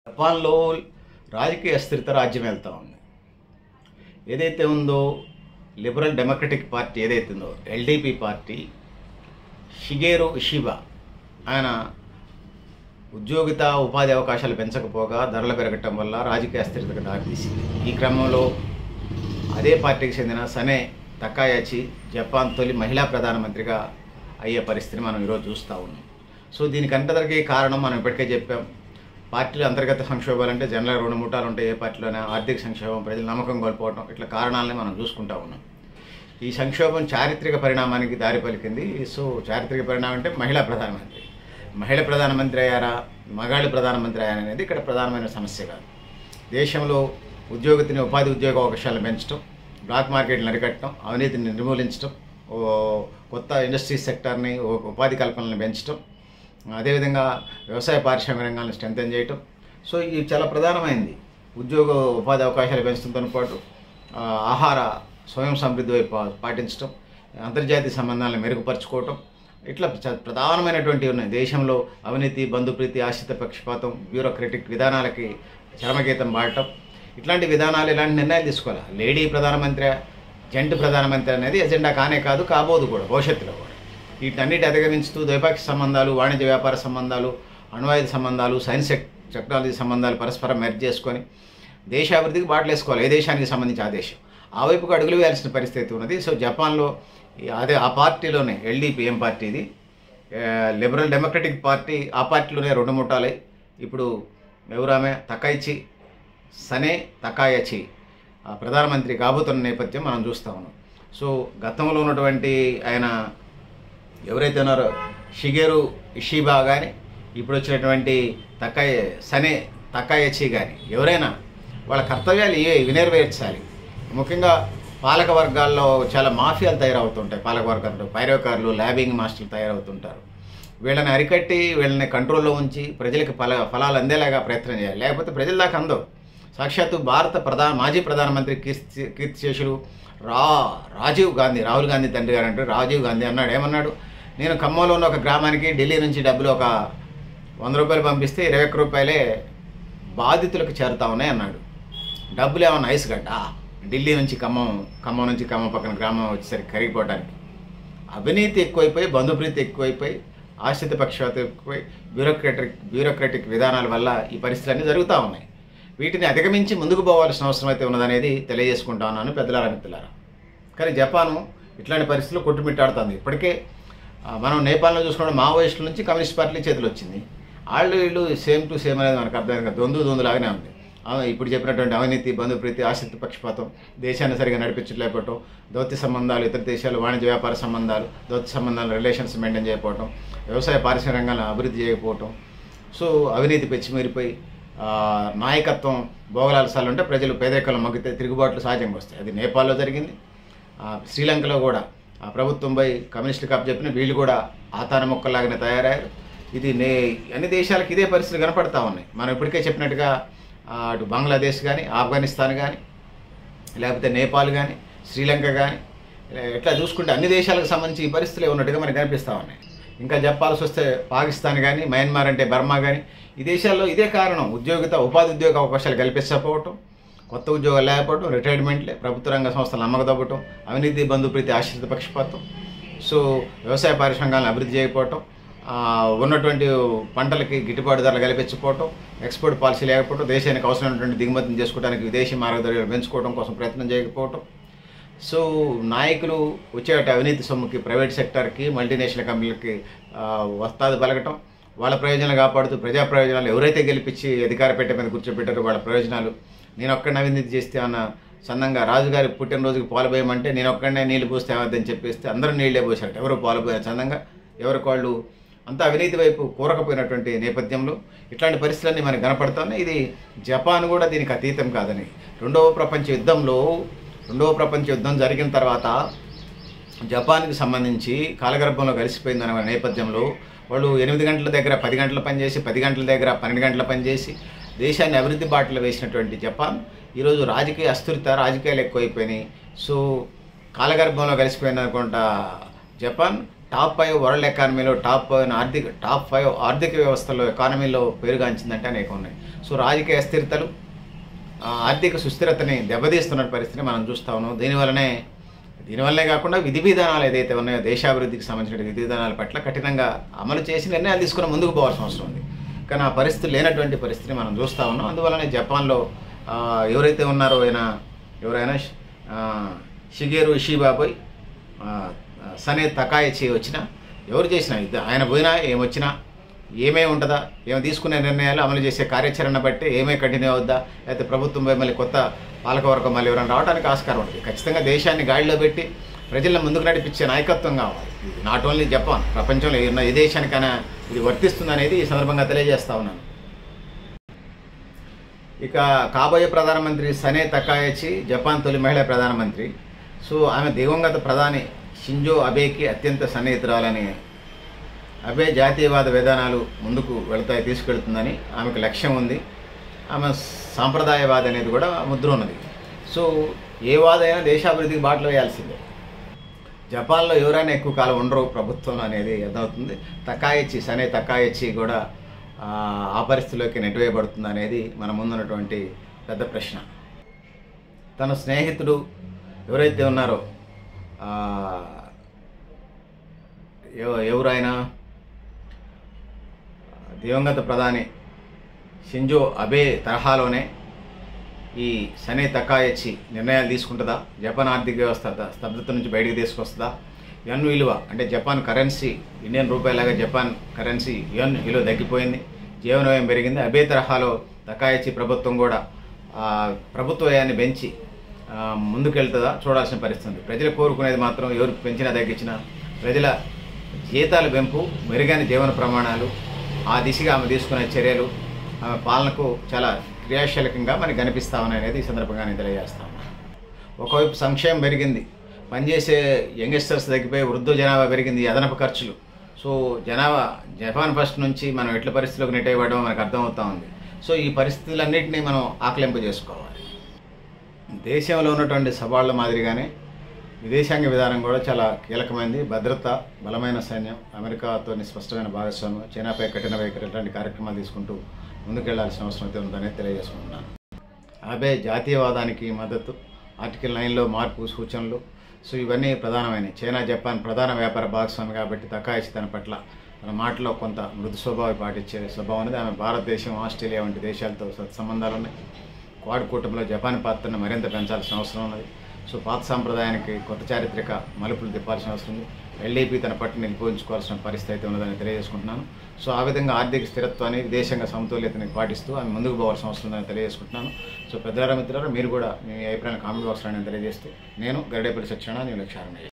జపాన్లో రాజకీయ అస్థిరత రాజ్యం వెళ్తూ ఉంది. ఏదైతే ఉందో లిబరల్ డెమోక్రటిక్ పార్టీ ఏదైతే ఉందో ఎల్డిపి పార్టీ, షిగేరో ఇషిబా ఆయన ఉద్యోగిత ఉపాధి అవకాశాలు పెంచకపోగా ధరలు పెరగటం వల్ల రాజకీయ అస్థిరతకు దారితీసింది. ఈ క్రమంలో అదే పార్టీకి చెందిన సనే తకాయాచి జపాన్ తొలి మహిళా ప్రధానమంత్రిగా అయ్యే పరిస్థితిని మనం ఈరోజు చూస్తూ ఉన్నాం. సో దీనికి అంతదరికి కారణం మనం ఇప్పటికే చెప్పాం. పార్టీలో అంతర్గత సంక్షోభాలు అంటే జనరల్ రెండు ముఠాలు ఉంటాయి. ఏ పార్టీలోనే ఆర్థిక సంక్షోభం, ప్రజలు నమ్మకం కోల్పోవడం, ఇట్లా కారణాలని మనం చూసుకుంటా ఉన్నాం. ఈ సంక్షోభం చారిత్రక పరిణామానికి దారి పలికింది. సో చారిత్రక పరిణామం అంటే మహిళా ప్రధానమంత్రి అయ్యారా, మగాళ్ళు ప్రధానమంత్రి అయ్యారా అనేది ఇక్కడ ప్రధానమైన సమస్య కాదు. దేశంలో ఉద్యోగతిని ఉపాధి ఉద్యోగ అవకాశాలను పెంచడం, బ్లాక్ మార్కెట్లను అరికట్టడం, అవినీతిని నిర్మూలించడం, కొత్త ఇండస్ట్రీ సెక్టార్ని ఉపాధి కల్పనలను పెంచడం, అదేవిధంగా వ్యవసాయ పారిశ్రామిక రంగాలను స్ట్రెంథెన్ చేయటం. సో ఇది చాలా ప్రధానమైంది. ఉద్యోగ ఉపాధి అవకాశాలు పెంచడంతో పాటు ఆహార స్వయం సమృద్ధి వైపు పాటించడం, అంతర్జాతీయ సంబంధాలను మెరుగుపరుచుకోవటం, ఇట్లా ప్రధానమైనటువంటివి ఉన్నాయి. దేశంలో అవినీతి, బంధుప్రీతి, ఆశ్రిత పక్షపాతం, బ్యూరోక్రటిక్ విధానాలకి చరమగీతం పాడటం, ఇట్లాంటి విధానాలు, ఇలాంటి నిర్ణయాలు తీసుకోవాలి. లేడీ ప్రధానమంత్రి, జంట ప్రధానమంత్రి అనేది ఎజెండా కానే కాదు, కాబోదు కూడా భవిష్యత్తులో కూడా. వీటన్నిటి అధిగమించుతూ ద్వైపాక్షిక సంబంధాలు, వాణిజ్య వ్యాపార సంబంధాలు, అణ్వాయుధ సంబంధాలు, సైన్స్ టెక్నాలజీ సంబంధాలు పరస్పరం మెర్జ్ చేసుకొని దేశాభివృద్ధికి బాటలేసుకోవాలి. ఏ దేశానికి సంబంధించి ఆ దేశం ఆ వైపుకు అడుగులు వేయాల్సిన పరిస్థితి ఉన్నది. సో జపాన్లో అదే ఆ పార్టీలోనే ఎల్డిపి ఏం పార్టీ ఇది, లిబరల్ డెమోక్రటిక్ పార్టీ, ఆ పార్టీలోనే రెండు ముఠాలై ఇప్పుడు ఎవరామె సనే తకాయాచి ప్రధానమంత్రి కాబోతున్న నేపథ్యం మనం చూస్తూ ఉన్నాం. సో గతంలో ఉన్నటువంటి ఆయన ఎవరైతే ఉన్నారో షిగేరో ఇషిబా కానీ, ఇప్పుడు వచ్చినటువంటి సనే తకాయాచి కానీ ఎవరైనా వాళ్ళ కర్తవ్యాలు ఇవి నెరవేర్చాలి. ముఖ్యంగా పాలక వర్గాల్లో చాలా మాఫియాలు తయారవుతుంటాయి. పాలక వర్గాల్లో పైరోకారులు, ల్యాబింగ్ మాస్టర్లు తయారవుతుంటారు. వీళ్ళని అరికట్టి వీళ్ళని కంట్రోల్లో ఉంచి ప్రజలకు ఫలాలు అందేలాగా ప్రయత్నం చేయాలి. లేకపోతే ప్రజల దాకా అందవు. సాక్షాత్తు భారత మాజీ ప్రధానమంత్రి కీర్తిశేషులు రాహుల్ గాంధీ తండ్రి గారు అంటే రాజీవ్ గాంధీ అన్నాడు. ఏమన్నాడు? నేను ఖమ్మంలో ఉన్న ఒక గ్రామానికి ఢిల్లీ నుంచి డబ్బులు ఒక 100 రూపాయలు పంపిస్తే 21 రూపాయలే బాధితులకు చేరుతా ఉన్నాయి అన్నాడు. డబ్బులు ఏమన్నా ఐస్ గడ్డ ఢిల్లీ నుంచి ఖమ్మం నుంచి ఖమ్మం పక్కన గ్రామం వచ్చేసరికి కరిగిపోవడానికి. అవినీతి ఎక్కువైపోయి, బంధుప్రీతి ఎక్కువైపోయి, ఆశ్రిత పక్షపాతం ఎక్కువై, బ్యూరోక్రటిక్ విధానాల వల్ల ఈ పరిస్థితులన్నీ జరుగుతూ ఉన్నాయి. వీటిని అధిగమించి ముందుకు పోవాల్సిన అవసరం అయితే ఉన్నదనేది తెలియజేసుకుంటా ఉన్నాను పెద్దలారా, మిత్రులారా. కానీ జపాను ఇట్లాంటి పరిస్థితులు కొట్టుమిట్టాడుతుంది. ఇప్పటికే మనం నేపాల్లో చూసుకుంటే మావోయిస్టుల నుంచి కమ్యూనిస్ట్ పార్టీ చేతులు వచ్చింది. వీళ్ళు సేమ్ టు సేమ్ అనేది మనకు అర్థమైంది కదా, దొందులాగానే ఉంది. ఇప్పుడు చెప్పినటువంటి అవినీతి, బంధుప్రీతి, ఆశ్రిత పక్షపాతం, దేశాన్ని సరిగా నడిపించలేకపోవటం, దౌత్య సంబంధాలు, ఇతర దేశాలు వాణిజ్య వ్యాపార సంబంధాలు, దౌత్య సంబంధాలు, రిలేషన్స్ మెయింటైన్ చేయకపోవటం, వ్యవసాయ పారిశ్రామిక రంగాలను అభివృద్ధి చేయకపోవటం. సో అవినీతి పెచ్చిమీరిపోయి నాయకత్వం భోగలాల్సాలు ఉంటే ప్రజలు పేదరికంలో మగ్గితే తిరుగుబాట్లు సహజంగా వస్తాయి. అది నేపాల్లో జరిగింది. శ్రీలంకలో కూడా ప్రభుత్వంపై కమ్యూనిస్టులు కప్పచెప్పిన వీళ్ళు కూడా ఆతాన మొక్కలాగానే తయారయ్యారు. ఇది అన్ని దేశాలకు ఇదే పరిస్థితులు కనపడతా ఉన్నాయి. మనం ఇప్పటికే చెప్పినట్టుగా అటు బంగ్లాదేశ్ కానీ, ఆఫ్ఘనిస్తాన్ కానీ, లేకపోతే నేపాల్ కానీ, శ్రీలంక కానీ, ఇట్లా చూసుకుంటే అన్ని దేశాలకు సంబంధించి ఈ పరిస్థితులు ఉన్నట్టుగా మనకు కనిపిస్తూ ఉన్నాయి. ఇంకా చెప్పాల్సి వస్తే పాకిస్తాన్ కానీ, మయన్మార్ అంటే బర్మా కానీ, ఈ దేశాల్లో ఇదే కారణం. ఉపాధి ఉద్యోగ అవకాశాలు కల్పించకపోవటం, కొత్త ఉద్యోగాలు లేకపోవడం, రిటైర్మెంట్లే, ప్రభుత్వ రంగ సంస్థలు నమ్మకదవ్వటం, అవినీతి, బంధుప్రీతి, ఆశ్రిత పక్షపాతం. సో వ్యవసాయ పారిశ్రామికాలను అభివృద్ధి చేయకపోవటం, ఉన్నటువంటి పంటలకి గిట్టుబాటు ధరలు కల్పించకపోవటం, ఎక్స్పోర్ట్ పాలసీ లేకపోవడం, దేశానికి అవసరమైనటువంటి దిగుమతిని చేసుకోవడానికి విదేశీ మార్గదర్శకాలు పెంచుకోవడం కోసం ప్రయత్నం చేయకపోవటం. సో నాయకులు వచ్చేట అవినీతి సొమ్ముకి, ప్రైవేట్ సెక్టార్కి, మల్టీనేషనల్ కంపెనీలకి వస్తాది పలకటం, వాళ్ళ ప్రయోజనాలు కాపాడుతూ ప్రజా ప్రయోజనాలు ఎవరైతే గెలిపించి అధికార పెట్టె మీద కూర్చోబెట్టారో వాళ్ళ ప్రయోజనాలు, నేను ఒక్కడిని అవినీతి చేస్తే అన్న సన్నంగా రాజుగారి పుట్టినరోజుకి పాలు పోయమంటే నేను ఒక్కడనే నీళ్ళు పోస్తే ఏమద్దని చెప్పేస్తే అందరూ నీళ్ళే పోసారట. ఎవరు పాలు పోయారు చందంగా, ఎవరికి వాళ్ళు అంతా అవినీతి వైపు కూరకపోయినటువంటి నేపథ్యంలో ఇట్లాంటి పరిస్థితులన్నీ మనకు కనపడుతున్నాయి. ఇది జపాన్ కూడా దీనికి అతీతం కాదని. రెండవ ప్రపంచ యుద్ధం జరిగిన తర్వాత జపాన్కి సంబంధించి కాలగర్భంలో కలిసిపోయిందనే నేపథ్యంలో వాళ్ళు 8 గంటల దగ్గర 10 గంటలు పనిచేసి, 10 గంటల దగ్గర 12 గంటలు పనిచేసి దేశాన్ని అభివృద్ధి బాటలో వేసినటువంటి జపాన్ ఈరోజు రాజకీయ అస్థిరత, రాజకీయాలు ఎక్కువైపోయినాయి. సో కాలగర్భంలో కలిసిపోయింది అనుకుంటా జపాన్ టాప్ 5 వరల్డ్ ఎకానమీలో టాప్ 5 ఆర్థిక వ్యవస్థలో ఎకానమీలో పేరుగాంచిందంటే అనేక ఉన్నాయి. సో రాజకీయ అస్థిరతలు ఆర్థిక సుస్థిరతని దెబ్బతీస్తున్న పరిస్థితిని మనం చూస్తా ఉన్నాం. దీనివల్లనే కాకుండా విధి విధానాలు ఏదైతే ఉన్నాయో దేశాభివృద్ధికి సంబంధించిన విధి విధానాల పట్ల కఠినంగా అమలు చేసి నిర్ణయాలు తీసుకుని ముందుకు పోవాల్సిన అవసరం ఉంది. కానీ ఆ పరిస్థితి లేనటువంటి పరిస్థితిని మనం చూస్తూ ఉన్నాం. అందువల్లనే జపాన్లో ఎవరైతే ఉన్నారో ఎవరైనా షిగేరు ఇషిబాపై సనే తకాయిచి వచ్చినా ఎవరు చేసినా ఆయన పోయినా ఏమొచ్చినా ఏమేమి ఉంటుందా, ఏమి తీసుకునే నిర్ణయాలు అమలు చేసే కార్యాచరణ బట్టి ఏమే కంటిన్యూ అవుద్దా, లేకపోతే ప్రభుత్వంపై మళ్ళీ కొత్త పాలకవర్గం మళ్ళీ ఎవరైనా రావడానికి ఆస్కారం ఉంటుంది. ఖచ్చితంగా దేశాన్ని గాడిలో పెట్టి ప్రజలను ముందుకు నడిపించే నాయకత్వం కావాలి. నాట్ ఓన్లీ జపాన్, ప్రపంచంలో ఉన్న ఏ దేశానికైనా ఇది వర్తిస్తుందనేది ఈ సందర్భంగా తెలియజేస్తా ఉన్నాను. ఇక కాబోయే ప్రధానమంత్రి సనే తకాయిచి జపాన్ తొలి మహిళా ప్రధానమంత్రి. సో ఆమె దివంగత ప్రధాని షింజో అబేకి అత్యంత సన్నిహితురాలని, అబే జాతీయవాద విధానాలు ముందుకు తీసుకెళ్తుందని ఆమెకు లక్ష్యం ఉంది. ఆమె సాంప్రదాయవాద అనేది కూడా ముద్ర ఉన్నది. సో ఏ వాదైనా దేశాభివృద్ధికి బాటలో వేయాల్సిందే. జపాన్లో ఎవరైనా ఎక్కువ కాలం ఉండరు ప్రభుత్వం అనేది అర్థమవుతుంది. సనే తకాయిచి కూడా ఆ పరిస్థితిలోకి నెట్టివేయబడుతుంది అనేది మన ముందున్నటువంటి పెద్ద ప్రశ్న. తన స్నేహితుడు ఎవరైతే ఉన్నారో ఎవరైనా దివంగత ప్రధాని షింజో అబే తరహాలోనే ఈ సనే తకాయిచి నిర్ణయాలు తీసుకుంటుందా, జపాన్ ఆర్థిక వ్యవస్థ స్తబ్దత నుంచి బయటికి తీసుకొస్తుందా, యన్ విలువ అంటే జపాన్ కరెన్సీ ఇండియన్ రూపాయలాగా జపాన్ కరెన్సీ యన్ విలువ తగ్గిపోయింది, జీవన వ్యయం పెరిగింది. అబే తరహాలో తకాయిచి ప్రభుత్వం కూడా ప్రభుత్వ వ్యయాన్ని పెంచి ముందుకెళ్తుందా చూడాల్సిన పరిస్థితి. ప్రజలు కోరుకునేది మాత్రం ఎవరు పెంచినా తగ్గించినా ప్రజల జీతాల పెంపు, మెరుగైన జీవన ప్రమాణాలు, ఆ దిశగా ఆమె తీసుకునే చర్యలు ఆమె పాలనకు చాలా క్రియాశీలకంగా మనకి కనిపిస్తామని అనేది ఈ సందర్భంగా నేను తెలియజేస్తాను. ఒకవైపు సంక్షేమం పెరిగింది, పనిచేసే యంగ్స్టర్స్ తగ్గిపోయి వృద్ధ జనాభా పెరిగింది, అదనపు ఖర్చులు. సో జపాన్ ఫస్ట్ నుంచి మనం ఎట్ల పరిస్థితులకు నెట్టేయబడమో మనకు అర్థమవుతా ఉంది. సో ఈ పరిస్థితులన్నింటినీ మనం ఆకలింపు చేసుకోవాలి. దేశంలో ఉన్నటువంటి సవాళ్ల మాదిరిగానే విదేశాంగ విధానం కూడా చాలా కీలకమైనది. భద్రత, బలమైన సైన్యం, అమెరికాతో స్పష్టమైన భాగస్వామ్యం, చైనాపై కఠిన వైఖరి ఇలాంటి కార్యక్రమాలు తీసుకుంటూ ముందుకెళ్లాల్సిన అవసరం అయితే ఉందనే తెలియజేసుకుంటున్నాను. అబే జాతీయవాదానికి మద్దతు, ఆర్టికల్ 9లో మార్పు సూచనలు, సో ఇవన్నీ ప్రధానమైనవి. చైనా జపాన్ ప్రధాన వ్యాపార భాగస్వామి కాబట్టి తకాయిచి తన పట్ల తన మాటలో కొంత మృదు స్వభావం పాటించే స్వభావం అనేది. ఆమె భారతదేశం, ఆస్ట్రేలియా వంటి దేశాలతో సత్సంబంధాలు ఉన్నాయి. క్వాడ్ కూటమిలో జపాన్ పాత్రను మరింత పెంచాల్సిన అవసరం ఉన్నది. సో పాత సాంప్రదాయానికి కొత్త చారిత్రక మలుపులు తిప్పాల్సిన అవసరం ఉంది. ఎల్డీపీ తన పట్టును నిలిపోయించుకోవాల్సిన పరిస్థితి అయితే ఉన్నదని తెలియజేసుకుంటున్నాను. సో ఆ విధంగా ఆర్థిక స్థిరత్వాన్ని, విదేశాంగ సమతుల్యతని పాటిస్తూ ఆమె ముందుకు పోవాల్సిన అవసరం ఉందని తెలియజేసుకుంటున్నాను. సో పెద్దలారా, మిత్రులారా, మీరు కూడా మీ అభిప్రాయాన్ని కామెంట్ బాక్స్లో తెలియజేస్తూ నేను గరిడేపల్లి సత్యనారాయణ, న్యూ లక్ష్యారణ్య.